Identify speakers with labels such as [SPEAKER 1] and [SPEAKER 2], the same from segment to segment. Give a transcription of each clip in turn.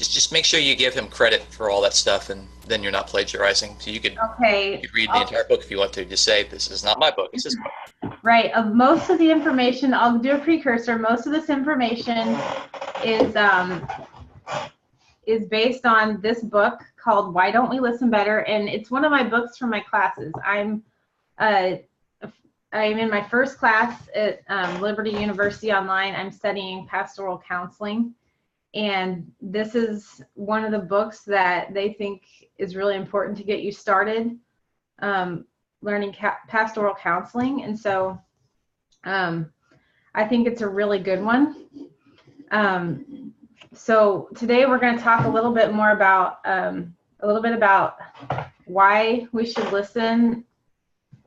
[SPEAKER 1] Just make sure you give him credit for all that stuff, and then you're not plagiarizing. So you could read the entire book if you want to. Just say, this is not my book, it's his book.
[SPEAKER 2] Right. Of most of the information, I'll do a precursor. Most of this information is based on this book called Why Don't We Listen Better? And it's one of my books for my classes. I'm in my first class at Liberty University Online. I'm studying pastoral counseling. And this is one of the books that they think is really important to get you started learning pastoral counseling. And so I think it's a really good one. So today we're going to talk a little bit more about why we should listen,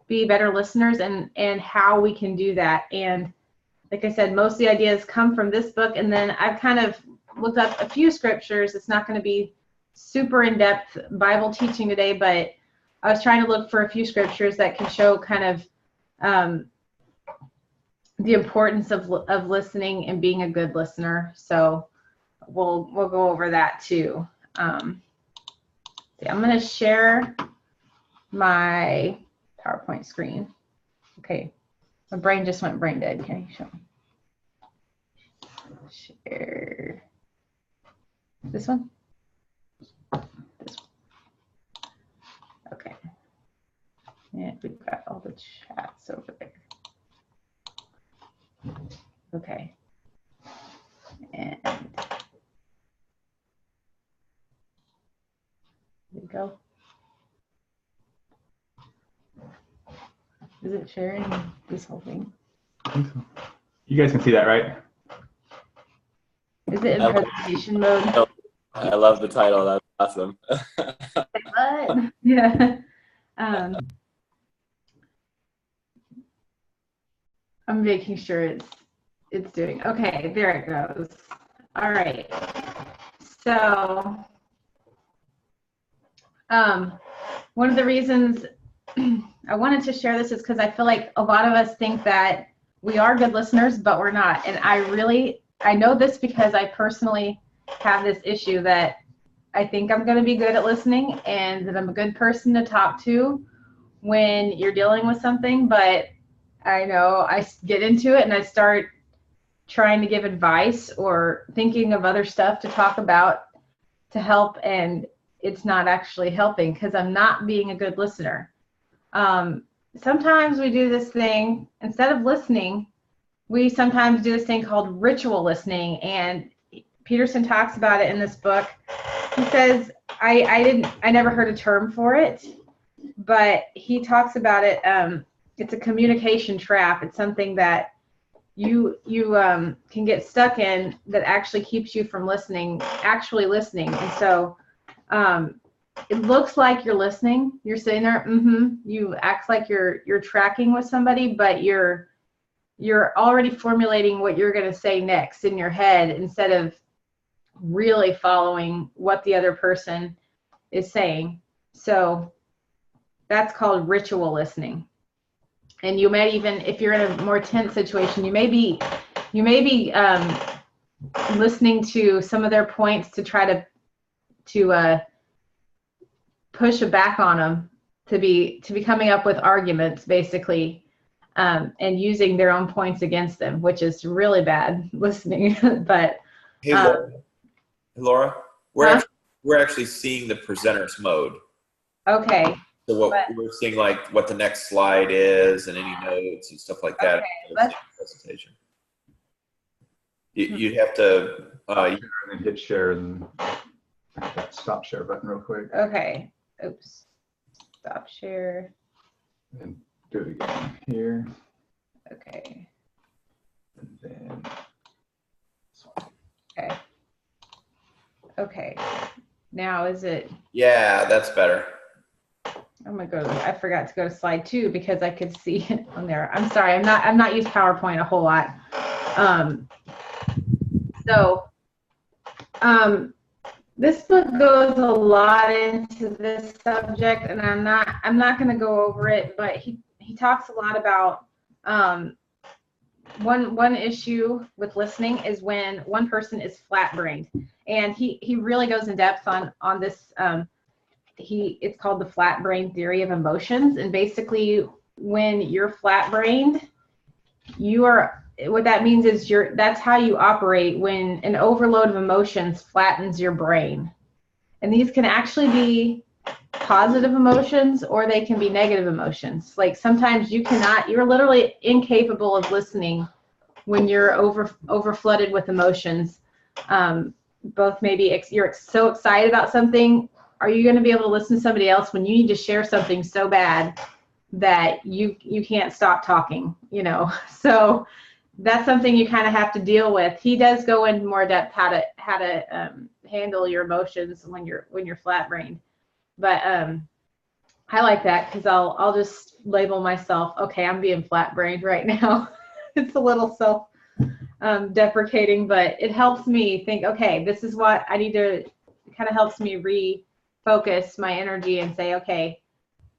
[SPEAKER 2] be better listeners, and how we can do that. And like I said, most of the ideas come from this book, and then I've kind of looked up a few scriptures. It's not going to be super in-depth Bible teaching today, but I was trying to look for a few scriptures that can show kind of the importance of listening and being a good listener. So we'll go over that too. I'm going to share my PowerPoint screen. Okay, my brain just went brain dead. Can you show me? Share. This one? This one. Okay. And we've got all the chats over there. Okay. And there we go. Is it sharing this whole thing?
[SPEAKER 3] I think so. You guys can see that, right?
[SPEAKER 2] Is it in presentation mode?
[SPEAKER 4] I love the title. That's awesome.
[SPEAKER 2] What? Yeah. I'm making sure it's doing. Okay, there it goes. All right. So, one of the reasons I wanted to share this is because I feel like a lot of us think that we are good listeners, but we're not. And I know this because I personally have this issue that I think I'm going to be good at listening and that I'm a good person to talk to when you're dealing with something, but I know I get into it and I start trying to give advice or thinking of other stuff to talk about to help, and it's not actually helping because I'm not being a good listener. Sometimes we do this thing, instead of listening, we sometimes do this thing called ritual listening, and Peterson talks about it in this book. He says, I never heard a term for it, but he talks about it. It's a communication trap. It's something that you can get stuck in that actually keeps you from actually listening. And so it looks like you're listening. You're sitting there, you act like you're tracking with somebody, but you're already formulating what you're going to say next in your head instead of really following what the other person is saying. So that's called ritual listening. And you may even, if you're in a more tense situation, you may be listening to some of their points to try to push back on them, to be coming up with arguments, basically, and using their own points against them, which is really bad listening. But
[SPEAKER 5] hey, Laura, we're actually seeing the presenter's mode.
[SPEAKER 2] Okay.
[SPEAKER 5] So we're seeing, like, what the next slide is and any notes and stuff like that.
[SPEAKER 2] Okay,
[SPEAKER 5] presentation. You'd have to
[SPEAKER 3] and then hit share and that stop share button real quick.
[SPEAKER 2] Okay. Oops. Stop share.
[SPEAKER 3] And do it again here.
[SPEAKER 2] Okay.
[SPEAKER 3] And then
[SPEAKER 2] Okay. Okay. Now is it?
[SPEAKER 5] Yeah, that's better.
[SPEAKER 2] I'm gonna go. I forgot to go to slide 2 because I could see it on there. I'm sorry. I'm not used PowerPoint a whole lot. This book goes a lot into this subject, and I'm not going to go over it, but he talks a lot about one issue with listening is when one person is flat-brained, and he really goes in depth on this. It's called the flat brain theory of emotions, and basically when you're flat-brained, what that means is that's how you operate when an overload of emotions flattens your brain. And these can actually be positive emotions or they can be negative emotions. Like sometimes you're literally incapable of listening when you're over flooded with emotions. Both maybe you're so excited about something. Are you going to be able to listen to somebody else when you need to share something so bad that you can't stop talking, So that's something you kind of have to deal with. He does go into more depth how to handle your emotions when you're flat-brained. But I like that because I'll just label myself, okay, I'm being flat-brained right now. It's a little self-deprecating, but it helps me think, okay, this is what I need to. It kind of helps me refocus my energy and say, okay,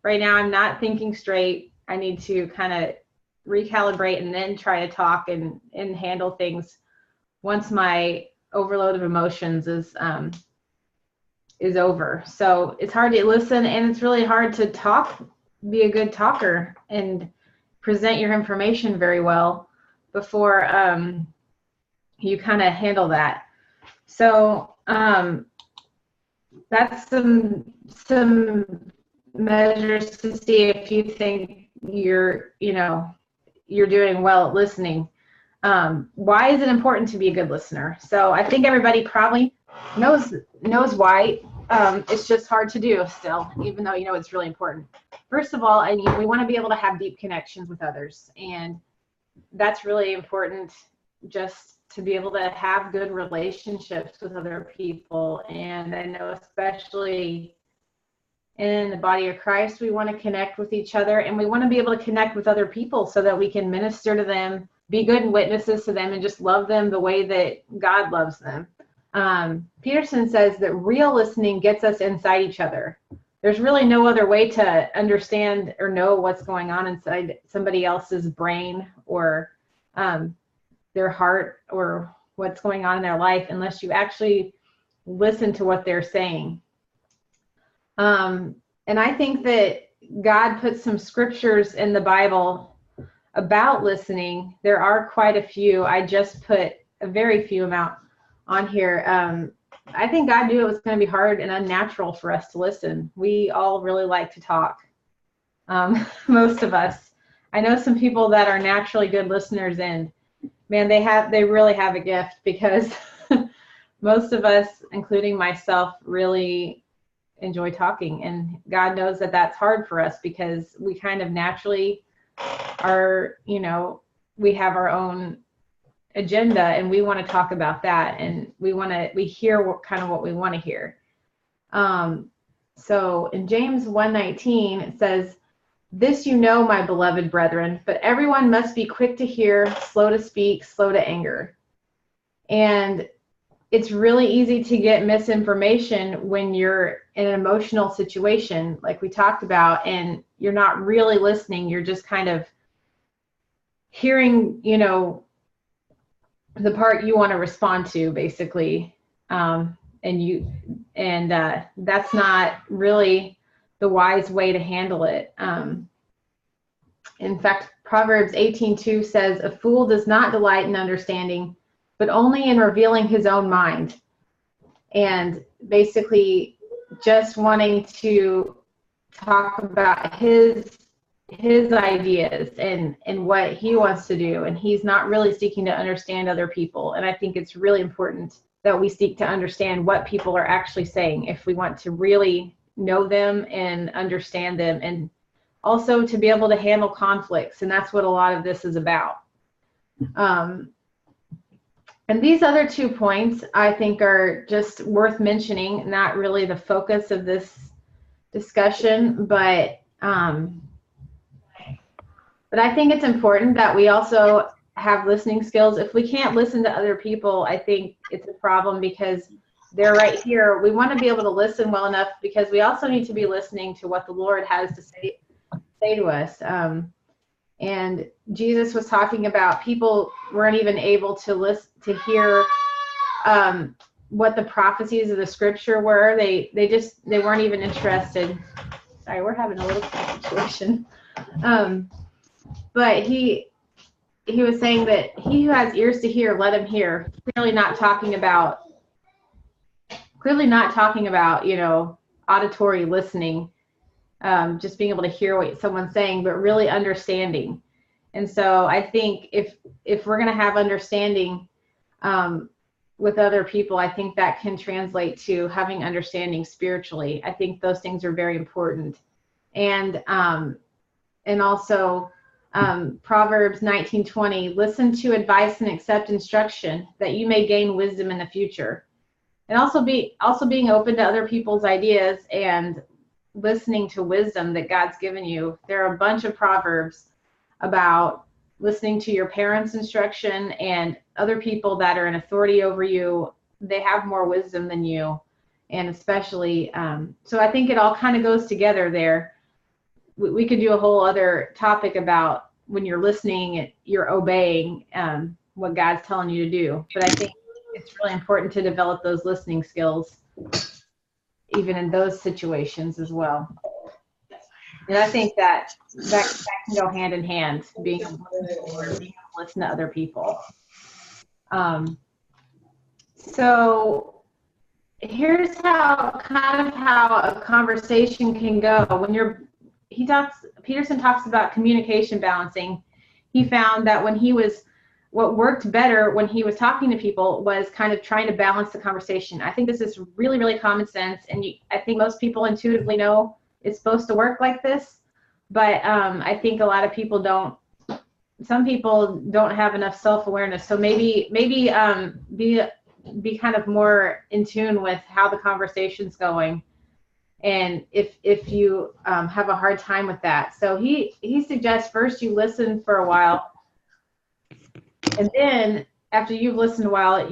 [SPEAKER 2] right now I'm not thinking straight. I need to kind of recalibrate and then try to talk and handle things once my overload of emotions is over. So it's hard to listen, and it's really hard to be a good talker and present your information very well before you kind of handle that. So that's some measures to see if you think you're doing well at listening. Why is it important to be a good listener? So I think everybody probably knows why. It's just hard to do still, even though it's really important. First of all, we want to be able to have deep connections with others, and that's really important, just to be able to have good relationships with other people. And I know especially in the body of Christ, we want to connect with each other, and we want to be able to connect with other people so that we can minister to them, be good witnesses to them, and just love them the way that God loves them. Peterson says that real listening gets us inside each other. There's really no other way to understand or know what's going on inside somebody else's brain or their heart or what's going on in their life unless you actually listen to what they're saying. And I think that God put some scriptures in the Bible about listening. There are quite a few. I just put a very few amount on here. I think God knew it was going to be hard and unnatural for us to listen. We all really like to talk. Most of us. I know some people that are naturally good listeners, and man, they really have a gift, because most of us, including myself, really enjoy talking, and God knows that that's hard for us because we kind of naturally are, we have our own agenda and we want to talk about that, and we hear what we want to hear. So in James 1:19 it says, "This my beloved brethren, but everyone must be quick to hear, slow to speak, slow to anger." And it's really easy to get misinformation when you're in an emotional situation like we talked about, and you're not really listening. You're just kind of hearing, the part you want to respond to, basically. And that's not really the wise way to handle it. In fact, Proverbs 18:2 says, "A fool does not delight in understanding, but only in revealing his own mind." And basically just wanting to talk about his ideas and what he wants to do, and he's not really seeking to understand other people. And I think it's really important that we seek to understand what people are actually saying if we want to really know them and understand them, and also to be able to handle conflicts. And that's what a lot of this is about. And these other 2 points I think are just worth mentioning, not really the focus of this discussion, but I think it's important that we also have listening skills. If we can't listen to other people, I think it's a problem, because they're right here. We want to be able to listen well enough, because we also need to be listening to what the Lord has to say to us. And Jesus was talking about people weren't even able to listen to hear what the prophecies of the scripture were. They weren't even interested. Sorry, we're having a little situation. But he was saying that he who has ears to hear, let him hear. Clearly not talking about, auditory listening, just being able to hear what someone's saying, but really understanding. And so I think if we're going to have understanding with other people, I think that can translate to having understanding spiritually. I think those things are very important. And also Proverbs 19:20, listen to advice and accept instruction that you may gain wisdom in the future. And also being open to other people's ideas and listening to wisdom that God's given you. There are a bunch of Proverbs about listening to your parents' instruction and other people that are in authority over you. They have more wisdom than you. And especially, so I think it all kind of goes together there. We could do a whole other topic about when you're listening, you're obeying what God's telling you to do. But I think it's really important to develop those listening skills, even in those situations as well. And I think that can go hand in hand, being able to listen to other people. So here's how a conversation can go. Peterson talks about communication balancing. He found that what worked better when he was talking to people was kind of trying to balance the conversation. I think this is really, really common sense, and I think most people intuitively know it's supposed to work like this, but I think a lot of people don't. Some people don't have enough self-awareness, so maybe be kind of more in tune with how the conversation's going, and if you have a hard time with that. So he suggests first you listen for a while. And then after you've listened a while,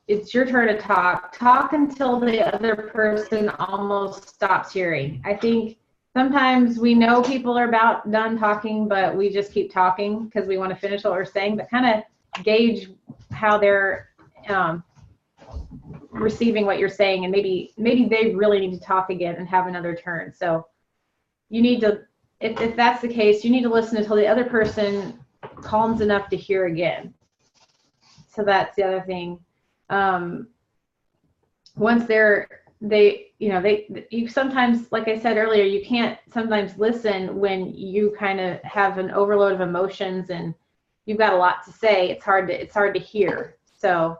[SPEAKER 2] it's your turn to talk until the other person almost stops hearing. I think sometimes we know people are about done talking, but we just keep talking because we want to finish what we're saying, but kind of gauge how they're receiving what you're saying, and maybe they really need to talk again and have another turn. So you need to, if that's the case, you need to listen until the other person calms enough to hear again. So that's the other thing. Once you sometimes, like I said earlier, you can't sometimes listen when you kind of have an overload of emotions and you've got a lot to say. It's hard to hear. So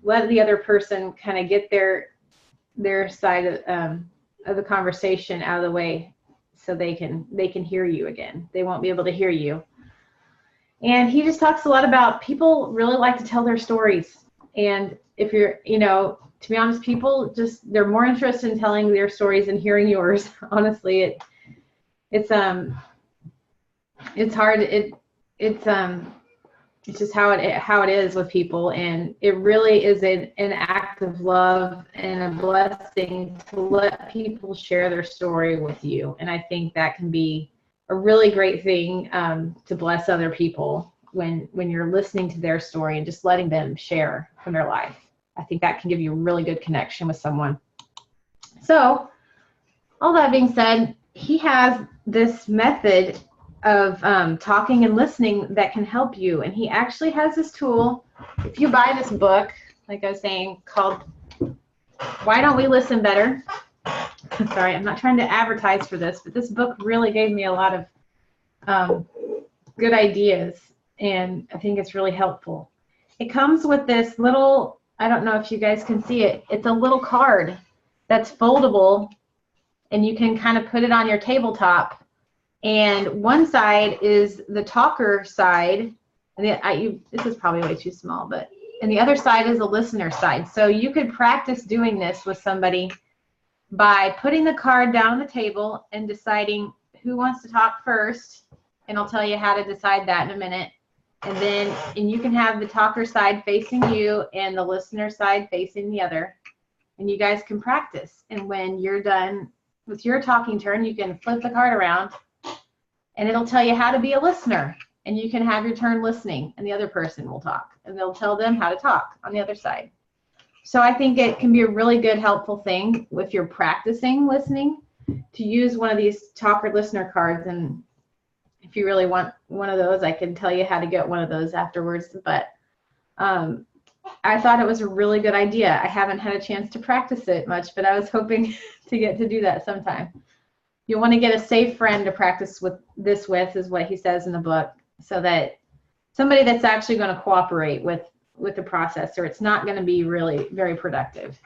[SPEAKER 2] let the other person kind of get their side of the conversation out of the way, so they can hear you again. They won't be able to hear you. And he just talks a lot about people really like to tell their stories. And if you're, to be honest, people they're more interested in telling their stories than hearing yours. Honestly, it's hard. It's just how it is with people. And it really is an act of love and a blessing to let people share their story with you. And I think that can be a really great thing to bless other people when you're listening to their story and just letting them share from their life. I think that can give you a really good connection with someone. So all that being said, he has this method of talking and listening that can help you. And he actually has this tool. If you buy this book, like I was saying, called Why Don't We Listen Better? Sorry, I'm not trying to advertise for this, but this book really gave me a lot of good ideas, and I think it's really helpful. It comes with this little, I don't know if you guys can see it, it's a little card that's foldable, and you can kind of put it on your tabletop. And one side is the talker side, and this is probably way too small, and the other side is the listener side. So you could practice doing this with somebody by putting the card down on the table and deciding who wants to talk first, and I'll tell you how to decide that in a minute. And you can have the talker side facing you and the listener side facing the other, and you guys can practice. And when you're done with your talking turn, you can flip the card around and it'll tell you how to be a listener, and you can have your turn listening, and the other person will talk, and they'll tell them how to talk on the other side. So I think it can be a really good, helpful thing if you're practicing listening to use one of these Talker Listener Cards. And if you really want one of those, I can tell you how to get one of those afterwards. But I thought it was a really good idea. I haven't had a chance to practice it much, but I was hoping to get to do that sometime. You want to get a safe friend to practice with is what he says in the book, so that somebody that's actually going to cooperate with the process, or it's not going to be really very productive.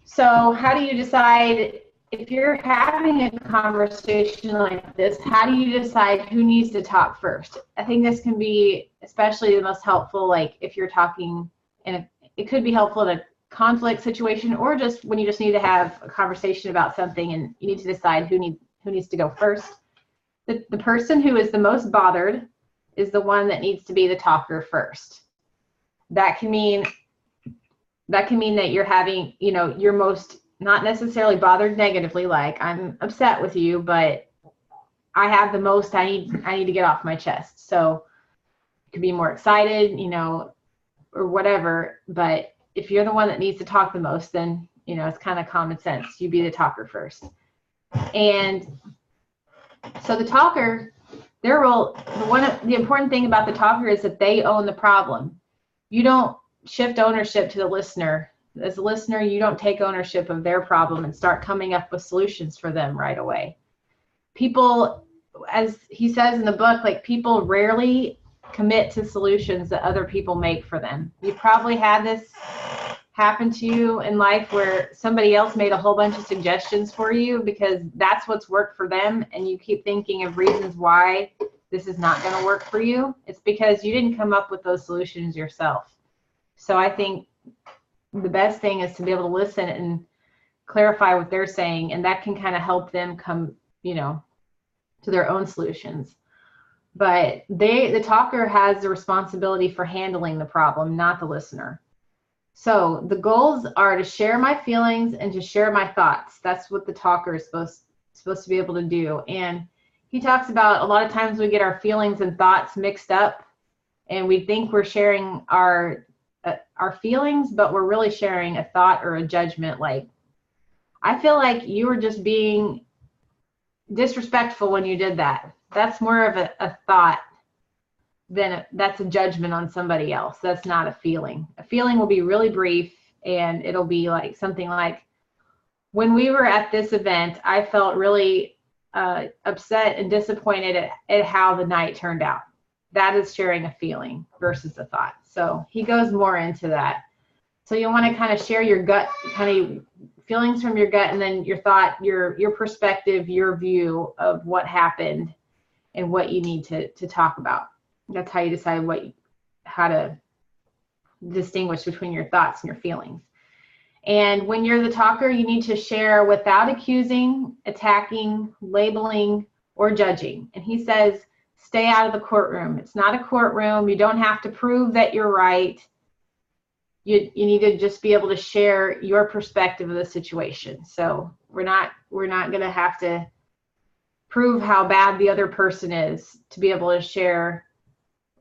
[SPEAKER 2] So how do you decide, if you're having a conversation like this, how do you decide who needs to talk first? I think this can be especially the most helpful, like if you're talking, and it could be helpful in a conflict situation, or just when you just need to have a conversation about something and you need to decide who needs to go first. The person who is the most bothered is the one that needs to be the talker first. That can mean that you're having, you're most not necessarily bothered negatively, like I'm upset with you, but I have the most I need to get off my chest. So you could be more excited, or whatever. But if you're the one that needs to talk the most, then it's kind of common sense. You be the talker first. And so the talker, their role, the important thing about the talker is that they own the problem. You don't shift ownership to the listener. As a listener, you don't take ownership of their problem and start coming up with solutions for them right away. People, as he says in the book, like, people rarely commit to solutions that other people make for them. You probably had this happen to you in life where somebody else made a whole bunch of suggestions for you because that's what's worked for them, and you keep thinking of reasons why this is not going to work for you. It's because you didn't come up with those solutions yourself. So I think the best thing is to be able to listen and clarify what they're saying, and that can kind of help them come, to their own solutions. But the talker has the responsibility for handling the problem, not the listener. So the goals are to share my feelings and to share my thoughts. That's what the talker is supposed to be able to do. And he talks about a lot of times we get our feelings and thoughts mixed up, and we think we're sharing our feelings, but we're really sharing a thought or a judgment. Like, I feel like you were just being disrespectful when you did that. That's more of a thought than that's a judgment on somebody else. That's not a feeling. A feeling will be really brief, and it'll be like something like, when we were at this event, I felt really upset and disappointed at how the night turned out. That is sharing a feeling versus a thought. So he goes more into that. So you want to kind of share your gut, kind of feelings from your gut, and then your thought, your perspective, your view of what happened and what you need to talk about. That's how you decide how to distinguish between your thoughts and your feelings. And when you're the talker, you need to share without accusing, attacking, labeling, or judging. And he says, stay out of the courtroom. It's not a courtroom. You don't have to prove that you're right. You need to just be able to share your perspective of the situation. So we're not going to have to prove how bad the other person is to be able to share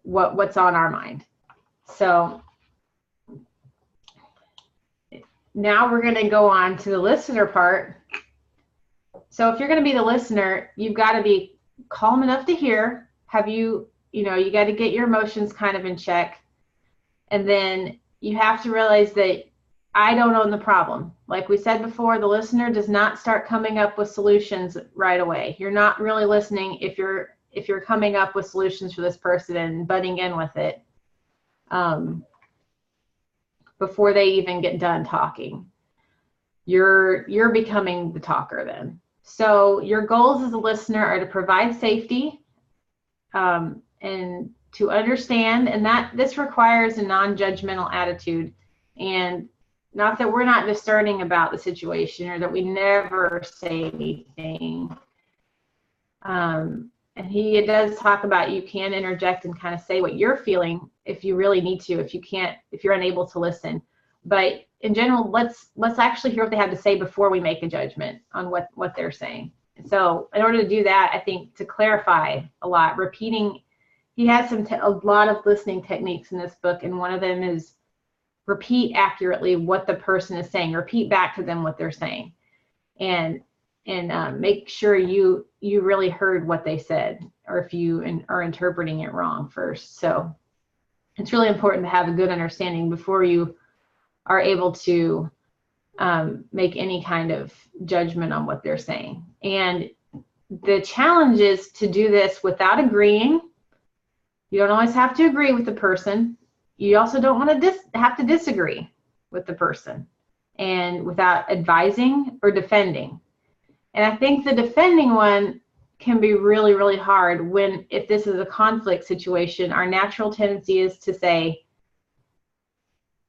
[SPEAKER 2] what's on our mind. So now we're going to go on to the listener part. So if you're going to be the listener, you've got to be calm enough to hear. You got to get your emotions kind of in check. And then you have to realize that I don't own the problem. Like we said before, the listener does not start coming up with solutions right away. You're not really listening if you're coming up with solutions for this person and butting in with it before they even get done talking. You're becoming the talker then. So your goals as a listener are to provide safety and to understand, and that this requires a non-judgmental attitude, and not that we're not discerning about the situation or that we never say anything. And he does talk about you can interject and kind of say what you're feeling if you really need to, if you're unable to listen. But in general, let's actually hear what they have to say before we make a judgment on what they're saying. So in order to do that, I think to clarify a lot, repeating, he has a lot of listening techniques in this book, and one of them is repeat accurately what the person is saying. Repeat back to them what they're saying, and make sure you really heard what they said, or if you are interpreting it wrong first. So it's really important to have a good understanding before you are able to make any kind of judgment on what they're saying. And the challenge is to do this without agreeing. You don't always have to agree with the person. You also don't want to have to disagree with the person, and without advising or defending. And I think the defending one can be really, really hard when, if this is a conflict situation, our natural tendency is to say,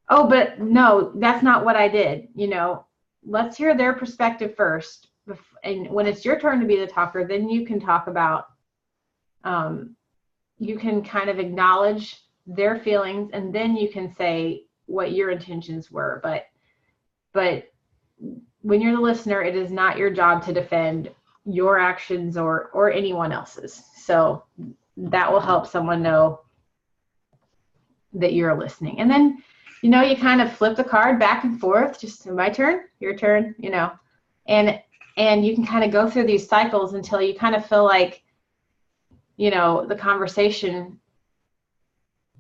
[SPEAKER 2] oh, but no, that's not what I did. Let's hear their perspective first. And when it's your turn to be the talker, then you can talk about, you can kind of acknowledge their feelings, and then you can say what your intentions were. But when you're the listener, it is not your job to defend your actions or anyone else's. So that will help someone know that you're listening. And then, you kind of flip the card back and forth, just my turn, your turn, and you can kind of go through these cycles until you kind of feel like, the conversation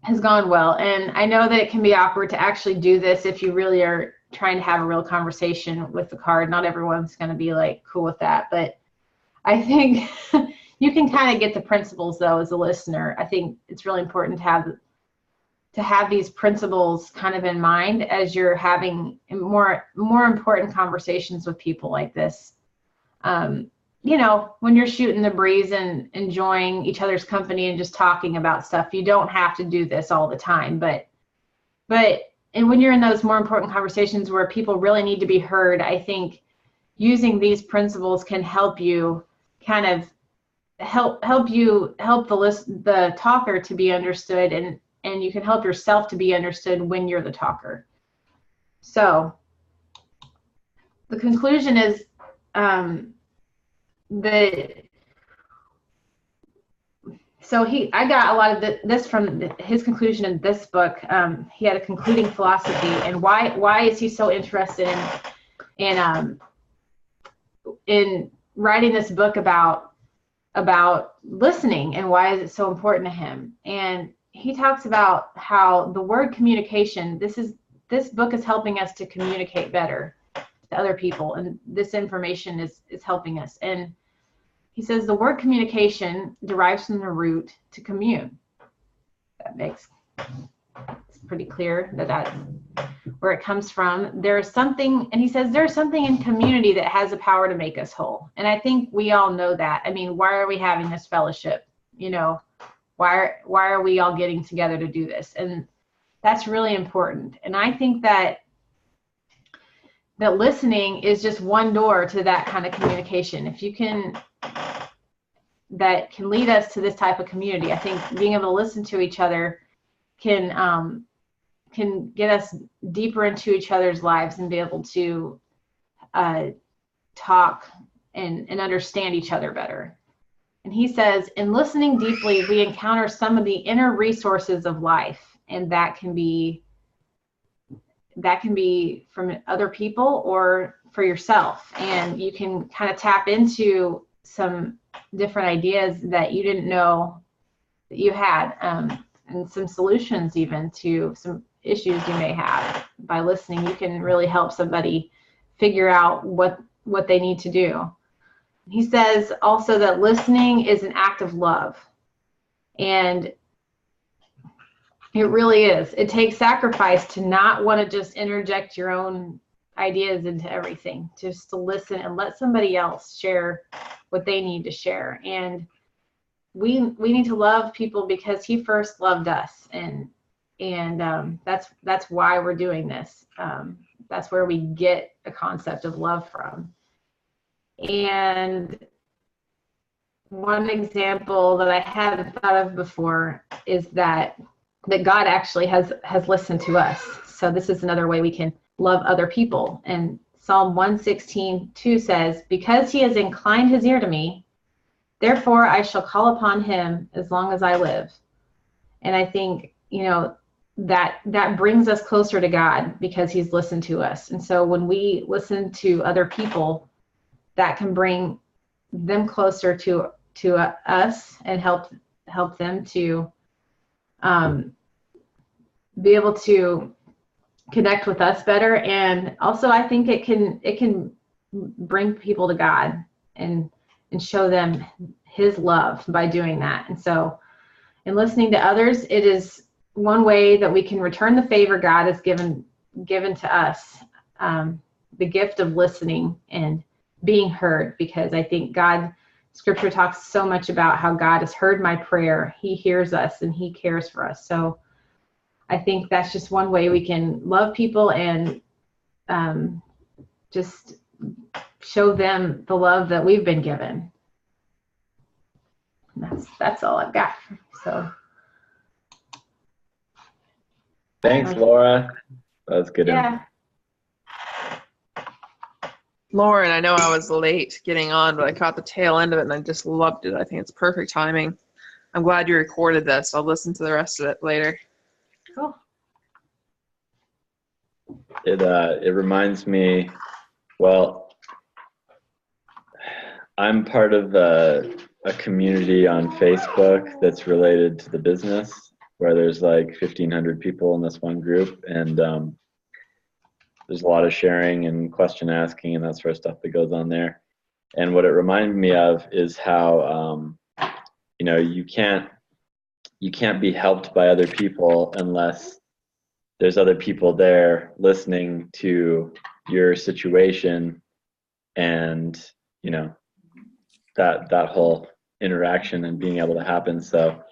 [SPEAKER 2] has gone well. And I know that it can be awkward to actually do this if you really are trying to have a real conversation with the card. Not everyone's going to be like cool with that, but I think you can kind of get the principles though as a listener. I think it's really important to have these principles kind of in mind as you're having more important conversations with people like this. When you're shooting the breeze and enjoying each other's company and just talking about stuff, you don't have to do this all the time. But when you're in those more important conversations where people really need to be heard, I think using these principles can help you kind of help the talker to be understood, and you can help yourself to be understood when you're the talker. So the conclusion is I got a lot of this from his conclusion in this book. He had a concluding philosophy, and why is he so interested in writing this book about listening, and why is it so important to him? And he talks about how the word communication, this book is helping us to communicate better to other people, and this information is helping us. And he says the word communication derives from the root to commune. It's pretty clear that that's where it comes from. There's something, and he says there's something in community that has the power to make us whole. And I think we all know that. I mean, why are we having this fellowship? Why are we all getting together to do this? And that's really important. And I think that listening is just one door to that kind of communication. If you can, that can lead us to this type of community. I think being able to listen to each other can get us deeper into each other's lives and be able to talk and understand each other better. And he says, in listening deeply, we encounter some of the inner resources of life, and that can be from other people or for yourself. And you can kind of tap into some different ideas that you didn't know that you had, and some solutions even to some issues you may have. By listening, you can really help somebody figure out what they need to do. He says also that listening is an act of love. And it really is. It takes sacrifice to not want to just interject your own ideas into everything, just to listen and let somebody else share what they need to share. And we need to love people because he first loved us, and that's why we're doing this. That's where we get a concept of love from. And one example that I hadn't thought of before is that God actually has listened to us. So this is another way we can love other people. And Psalm 116:2 says, because he has inclined his ear to me, therefore I shall call upon him as long as I live. And I think, that brings us closer to God because he's listened to us. And so when we listen to other people, that can bring them closer to us and help them to be able to connect with us better. And also I think it can bring people to God and show them his love by doing that. And so in listening to others, it is one way that we can return the favor God has given to us, the gift of listening and being heard, because I think Scripture talks so much about how God has heard my prayer. He hears us and he cares for us. So I think that's just one way we can love people and just show them the love that we've been given. And that's all I've got. So
[SPEAKER 4] thanks, Laura. That was good.
[SPEAKER 2] Yeah.
[SPEAKER 6] Lauren, I know I was late getting on, but I caught the tail end of it and I just loved it. I think it's perfect timing. I'm glad you recorded this. I'll listen to the rest of it later.
[SPEAKER 2] Cool.
[SPEAKER 4] It reminds me, well, I'm part of a community on Facebook that's related to the business, where there's like 1,500 people in this one group, and there's a lot of sharing and question asking and that sort of stuff that goes on there. And what it reminded me of is how you can't be helped by other people unless there's other people there listening to your situation, and that whole interaction and being able to happen. So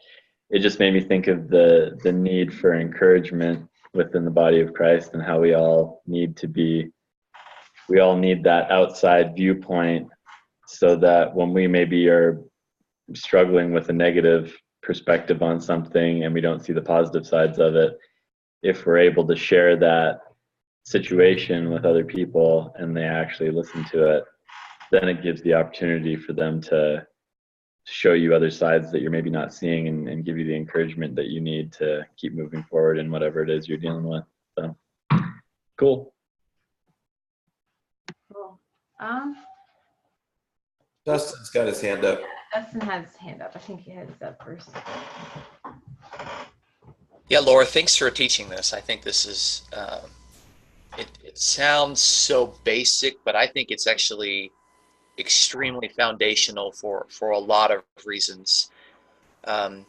[SPEAKER 4] it just made me think of the need for encouragement within the body of Christ, and how we all need that outside viewpoint, so that when we maybe are struggling with a negative perspective on something and we don't see the positive sides of it, if we're able to share that situation with other people and they actually listen to it, then it gives the opportunity for them to show you other sides that you're maybe not seeing, and give you the encouragement that you need to keep moving forward in whatever it is you're dealing with. So cool.
[SPEAKER 2] Cool.
[SPEAKER 5] Dustin's got his hand up.
[SPEAKER 2] Dustin has his hand up. I think he has his up first.
[SPEAKER 1] Yeah, Laura, thanks for teaching this. I think this is, it sounds so basic, but I think it's actually extremely foundational for a lot of reasons. And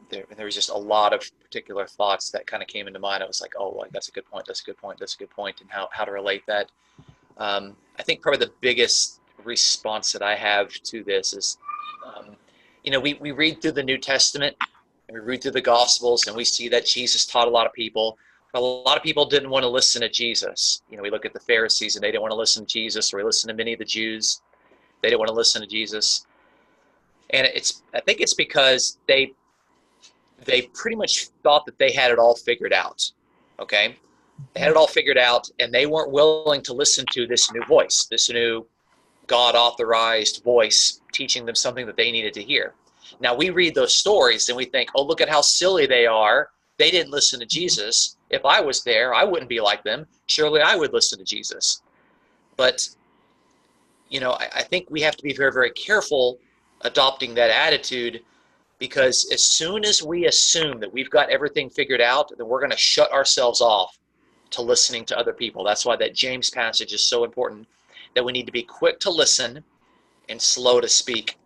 [SPEAKER 1] there was just a lot of particular thoughts that kind of came into mind. I was like, oh, that's a good point. That's a good point. That's a good point. And how to relate that. I think probably the biggest response that I have to this is, we read through the New Testament and we read through the Gospels, and we see that Jesus taught a lot of people. But a lot of people didn't want to listen to Jesus. We look at the Pharisees and they didn't want to listen to Jesus, or we listen to many of the Jews. They didn't want to listen to Jesus. And I think it's because they pretty much thought that they had it all figured out. Okay? They had it all figured out, and they weren't willing to listen to this new voice, this new God-authorized voice teaching them something that they needed to hear. Now, we read those stories and we think, oh, look at how silly they are. They didn't listen to Jesus. If I was there, I wouldn't be like them. Surely I would listen to Jesus. But, I think we have to be very, very careful adopting that attitude, because as soon as we assume that we've got everything figured out, then we're going to shut ourselves off to listening to other people. That's why that James passage is so important, that we need to be quick to listen and slow to speak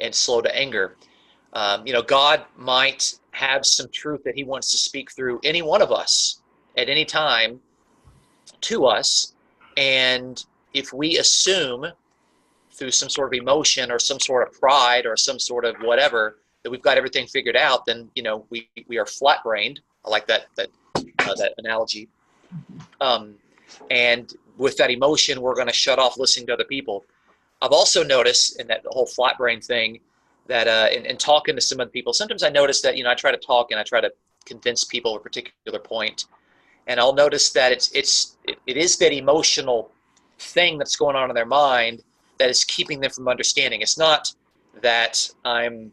[SPEAKER 1] and slow to anger. God might have some truth that he wants to speak through any one of us at any time to us. And if we assume through some sort of emotion or some sort of pride or some sort of whatever that we've got everything figured out, then, we are flat-brained. I like that analogy. And with that emotion, we're going to shut off listening to other people. I've also noticed in that whole flat brain thing that in talking to some of the people, sometimes I notice that, I try to talk and I try to convince people a particular point, and I'll notice that it is that emotional thing that's going on in their mind that is keeping them from understanding. It's not that I'm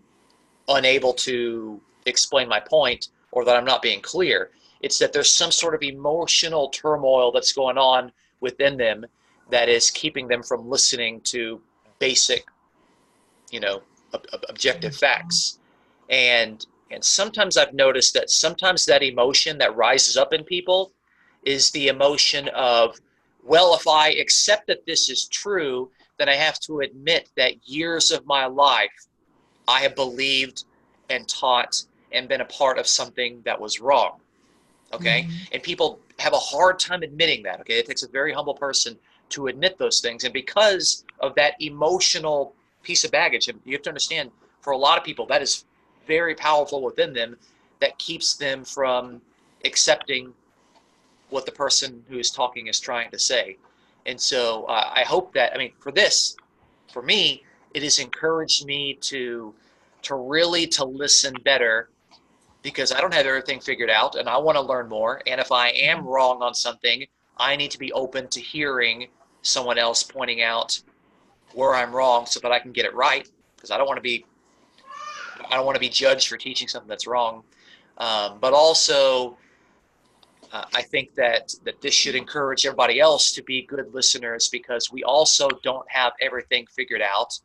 [SPEAKER 1] unable to explain my point or that I'm not being clear. It's that there's some sort of emotional turmoil that's going on within them that is keeping them from listening to basic, objective facts. And sometimes I've noticed that sometimes that emotion that rises up in people is the emotion of, well, if I accept that this is true, then I have to admit that years of my life I have believed and taught and been a part of something that was wrong. Okay? Mm-hmm. And people have a hard time admitting that. Okay? It takes a very humble person to admit those things. And because of that emotional piece of baggage, you have to understand, for a lot of people, that is very powerful within them, that keeps them from accepting what the person who is talking is trying to say. And so I hope that, for me, it has encouraged me to really listen better, because I don't have everything figured out and I want to learn more. And if I am wrong on something, I need to be open to hearing someone else pointing out where I'm wrong so that I can get it right, because I don't want to be judged for teaching something that's wrong. But also, I think that this should encourage everybody else to be good listeners, because we also don't have everything figured out.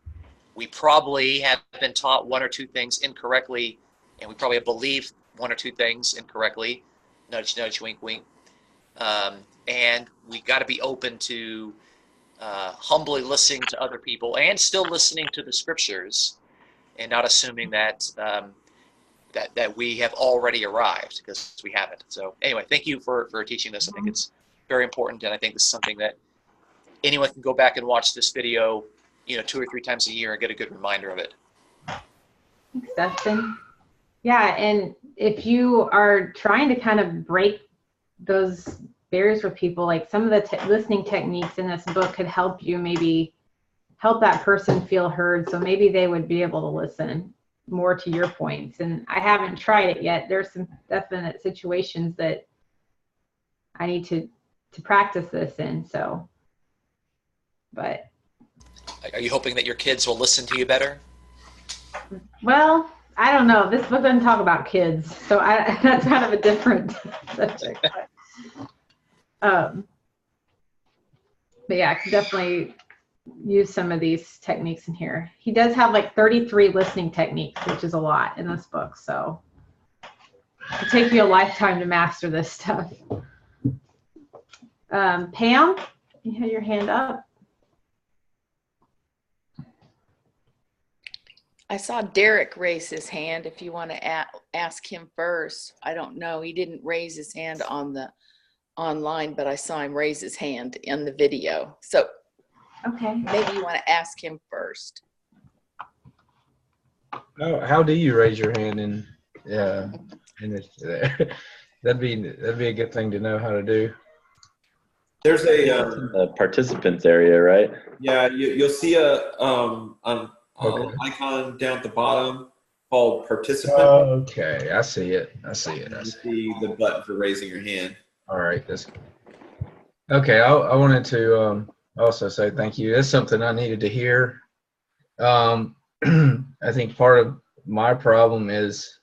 [SPEAKER 1] We probably have been taught one or two things incorrectly, and we probably have believed one or two things incorrectly. Nudge, nudge, wink, wink. And we got to be open to humbly listening to other people and still listening to the scriptures, and not assuming that that we have already arrived, because we haven't. So anyway, thank you for teaching this. I think it's very important, and I think this is something that anyone can go back and watch this video, 2 or 3 times a year and get a good reminder of it.
[SPEAKER 2] Thanks, Dustin. Yeah, and if you are trying to kind of break those barriers with people, like some of the listening techniques in this book could help you maybe help that person feel heard, so maybe they would be able to listen more to your points. And I haven't tried it yet. There's some definite situations that I need to practice this in. So, but
[SPEAKER 1] are you hoping that your kids will listen to you better?
[SPEAKER 2] Well, I don't know. This book doesn't talk about kids, so that's kind of a different subject. But yeah, I could definitely use some of these techniques in here. He does have like 33 listening techniques, which is a lot in this book. So it'll take you a lifetime to master this stuff. Pam, you have your hand up.
[SPEAKER 7] I saw Derek raise his hand. If you want to ask him first. I don't know. He didn't raise his hand on the online, but I saw him raise his hand in the video. So
[SPEAKER 2] okay,
[SPEAKER 7] maybe you want to ask him first.
[SPEAKER 8] Oh, how do you raise your hand in this? That'd be a good thing to know how to do.
[SPEAKER 5] There's a
[SPEAKER 4] participants area, right?
[SPEAKER 5] Yeah, you'll see a
[SPEAKER 8] Okay.
[SPEAKER 5] icon down at the bottom called participant.
[SPEAKER 8] Okay, I see it. I see it.
[SPEAKER 5] You see the button for raising your hand.
[SPEAKER 8] All right, that's okay. I wanted to also say thank you. That's something I needed to hear. I think part of my problem is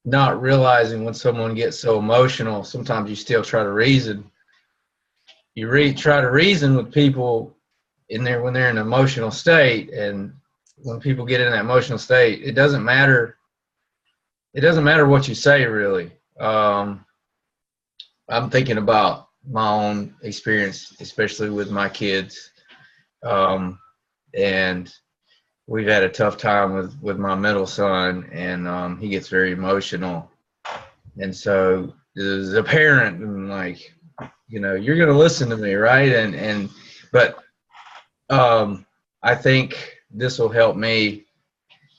[SPEAKER 8] not realizing when someone gets so emotional. Sometimes you still try to reason. You try to reason with people when they're in an emotional state, and when people get in that emotional state, it doesn't matter. It doesn't matter what you say, really. I'm thinking about my own experience, especially with my kids. And we've had a tough time with my middle son, and he gets very emotional. And so as a parent, I'm like, you're going to listen to me, right? But I think this will help me.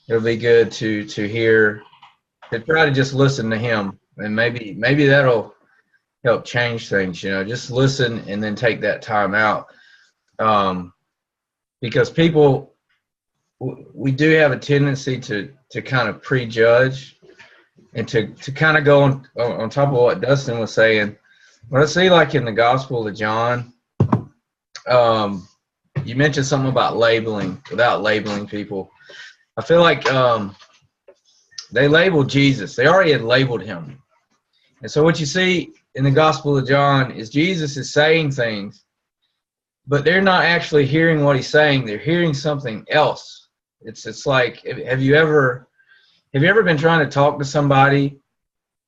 [SPEAKER 8] It'll be good to hear, to try to just listen to him, and maybe that'll help change things. Just listen and then take that time out, because people, we do have a tendency to kind of prejudge and to kind of go on top of what Dustin was saying. what I see, like in the Gospel of John, you mentioned something about labeling without labeling people. I feel like they labeled Jesus. They already had labeled him. And so what you see in the Gospel of John is Jesus is saying things, but they're not actually hearing what he's saying. They're hearing something else. It's like, have you ever been trying to talk to somebody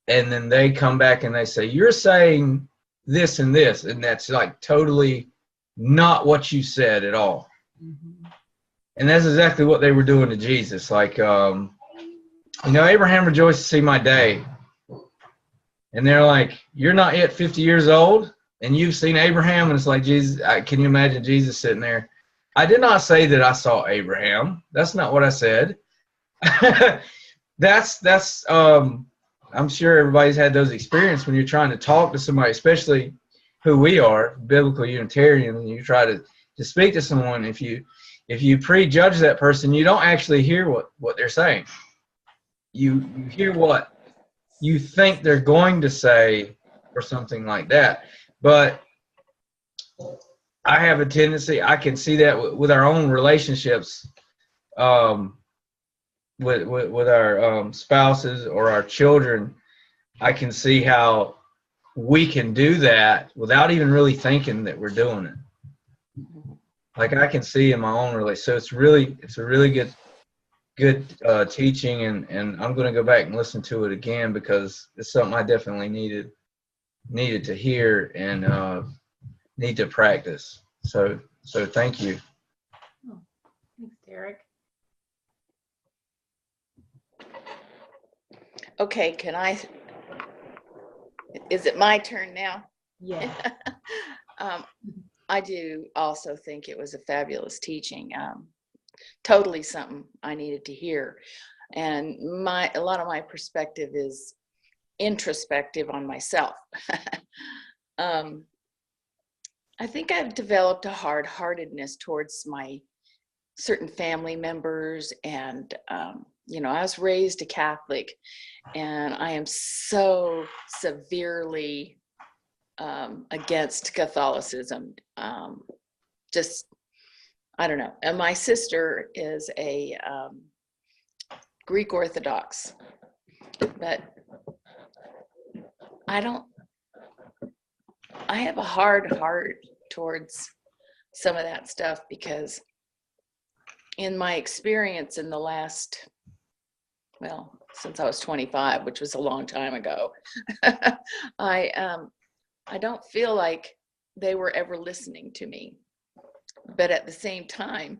[SPEAKER 8] and then they come back and they say, you're saying this, and that's like totally not what you said at all.
[SPEAKER 2] Mm-hmm.
[SPEAKER 8] And that's exactly what they were doing to Jesus. Like, Abraham rejoiced to see my day. And they're like, you're not yet 50 years old, and you've seen Abraham? And it's like, Jesus, can you imagine Jesus sitting there? I did not say that I saw Abraham. That's not what I said. I'm sure everybody's had those experiences when you're trying to talk to somebody, especially who we are, biblical Unitarian, and you try to speak to someone. If you prejudge that person, you don't actually hear what they're saying. You hear what you think they're going to say or something like that. But I have a tendency, I can see that with our own relationships, with our spouses or our children. I can see how we can do that without even really thinking that we're doing it. Like I can see in my own relationship. So it's a really good teaching, and I'm going to go back and listen to it again because it's something I definitely needed to hear and need to practice. So thank you.
[SPEAKER 2] Oh, thanks, Derek.
[SPEAKER 7] Okay, is it my turn now?
[SPEAKER 2] Yeah.
[SPEAKER 7] I do also think it was a fabulous teaching. Totally something I needed to hear. And a lot of my perspective is introspective on myself. I think I've developed a hard-heartedness towards my certain family members, and I was raised a Catholic, and I am so severely against Catholicism. Just, I don't know. And my sister is a Greek Orthodox, but I have a hard heart towards some of that stuff because in my experience in the last, since I was 25, which was a long time ago, I don't feel like they were ever listening to me. But at the same time,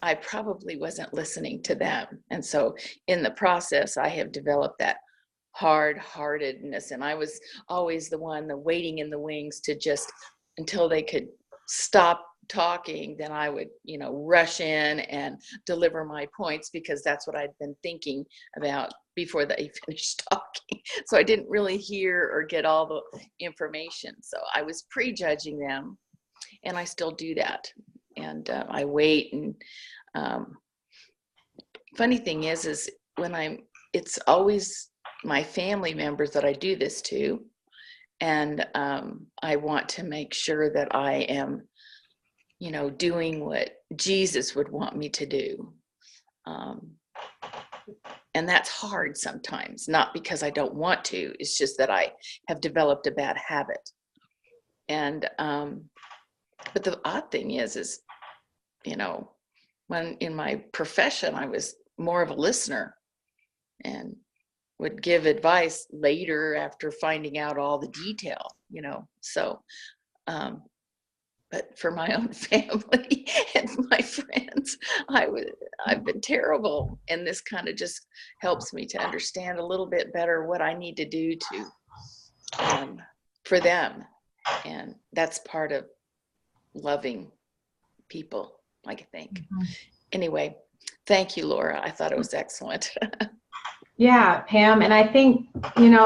[SPEAKER 7] I probably wasn't listening to them. And so in the process, I have developed that hard-heartedness. And I was always the waiting in the wings to just, until they could stop talking, then I would, rush in and deliver my points because that's what I'd been thinking about before they finished talking. So I didn't really hear or get all the information. So I was prejudging them, and I still do that. And I wait. And funny thing is when it's always my family members that I do this to. And I want to make sure that I am, doing what Jesus would want me to do. And that's hard sometimes, not because I don't want to, it's just that I have developed a bad habit. And, but the odd thing is, when in my profession, I was more of a listener and would give advice later after finding out all the detail, so, but for my own family and my friends, I've been terrible. And this kind of just helps me to understand a little bit better what I need to do to, for them. And that's part of loving people, I think. Mm-hmm. Anyway, thank you, Laura. I thought it was excellent.
[SPEAKER 2] Yeah, Pam. And I think,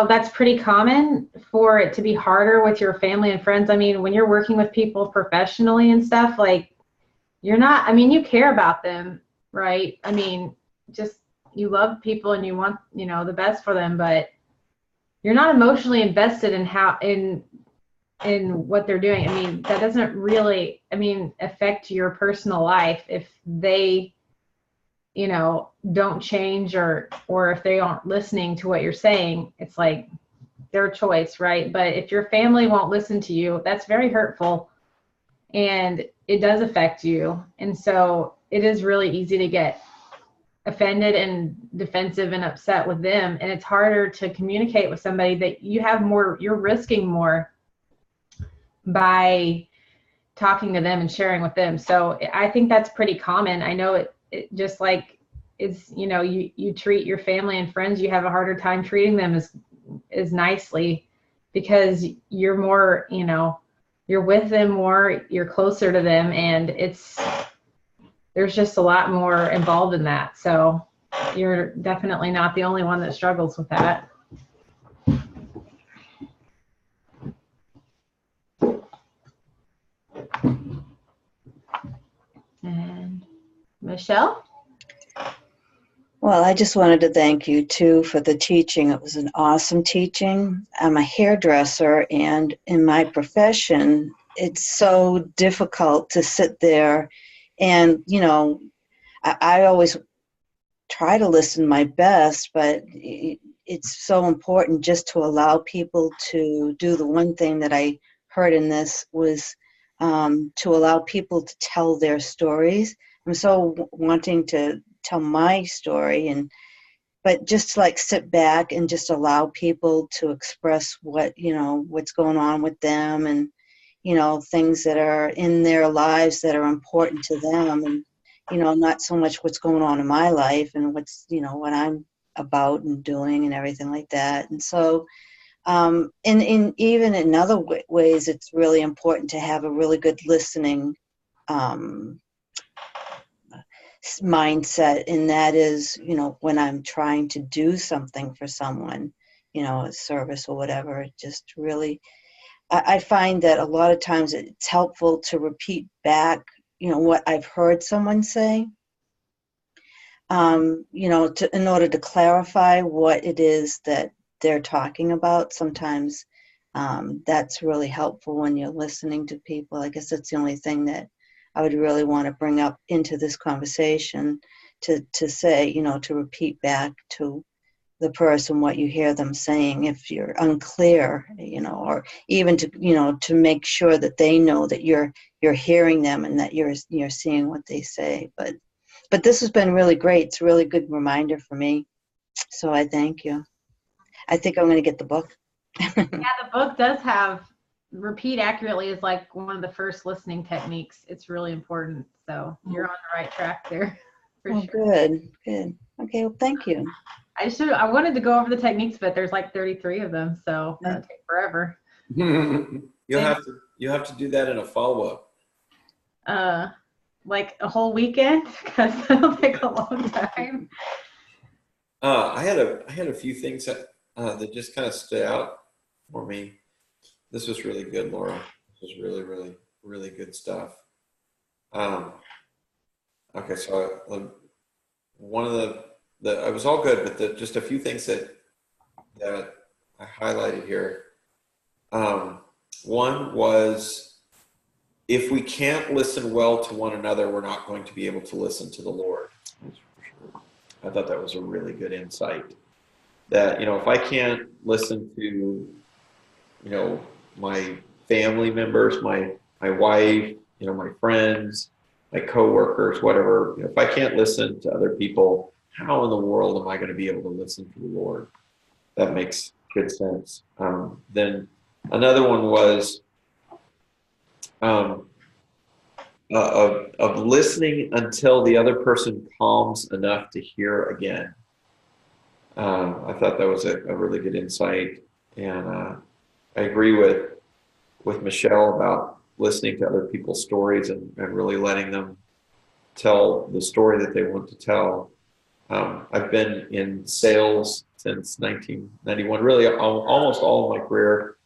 [SPEAKER 2] that's pretty common for it to be harder with your family and friends. I mean, when you're working with people professionally and stuff, like you care about them, right? I mean, just you love people and you want, the best for them, but you're not emotionally invested in in what they're doing. I mean, that doesn't really, affect your personal life if they, don't change or if they aren't listening to what you're saying. It's like their choice, right? But if your family won't listen to you, that's very hurtful, and it does affect you. And so it is really easy to get offended and defensive and upset with them. And it's harder to communicate with somebody that you're risking more by talking to them and sharing with them. So I think that's pretty common. I know it just like it's, you treat your family and friends, you have a harder time treating them as nicely because you're more, you're with them more, you're closer to them, and there's just a lot more involved in that. So you're definitely not the only one that struggles with that. And Michelle?
[SPEAKER 9] Well, I just wanted to thank you too for the teaching. It was an awesome teaching. I'm a hairdresser, and in my profession, it's so difficult to sit there and, I always try to listen my best, but it's so important just to allow people to do the one thing that I heard in this was to allow people to tell their stories. I'm so wanting to tell my story, but just to like sit back and just allow people to express what's going on with them, and things that are in their lives that are important to them, and not so much what's going on in my life and what's what I'm about and doing and everything like that. And so in even in other ways, it's really important to have a really good listening mindset, and that is when I'm trying to do something for someone, a service or whatever. It just really, I find that a lot of times it's helpful to repeat back what I've heard someone say, in order to clarify what it is that they're talking about. Sometimes that's really helpful when you're listening to people. I guess that's the only thing that I would really want to bring up into this conversation, to say, to repeat back to the person what you hear them saying if you're unclear, or even to make sure that they know that you're hearing them and that you're seeing what they say. But this has been really great. It's a really good reminder for me. So I thank you. I think I'm going to get the book.
[SPEAKER 2] Yeah, the book does have repeat accurately is like one of the first listening techniques. It's really important. So you're on the right track there. For sure.
[SPEAKER 9] Good. Okay, well, thank you.
[SPEAKER 2] I wanted to go over the techniques, but there's like 33 of them, so that'll take forever.
[SPEAKER 5] You'll have to do that in a follow-up.
[SPEAKER 2] Like a whole weekend, because that'll take a long time.
[SPEAKER 5] I had a few things that just kind of stood out for me. This was really good, Laura. This was really, really, really good stuff. Okay, so one of the it was all good, but just a few things that I highlighted here. One was, if we can't listen well to one another, we're not going to be able to listen to the Lord. I thought that was a really good insight. That, if I can't listen to, my family members, my wife, my friends, my coworkers, whatever, if I can't listen to other people, how in the world am I going to be able to listen to the Lord? That makes good sense. Then another one was of listening until the other person calms enough to hear again. I thought that was a really good insight, and I agree with Michelle about listening to other people's stories and really letting them tell the story that they want to tell. I've been in sales since 1991. Really, almost all of my career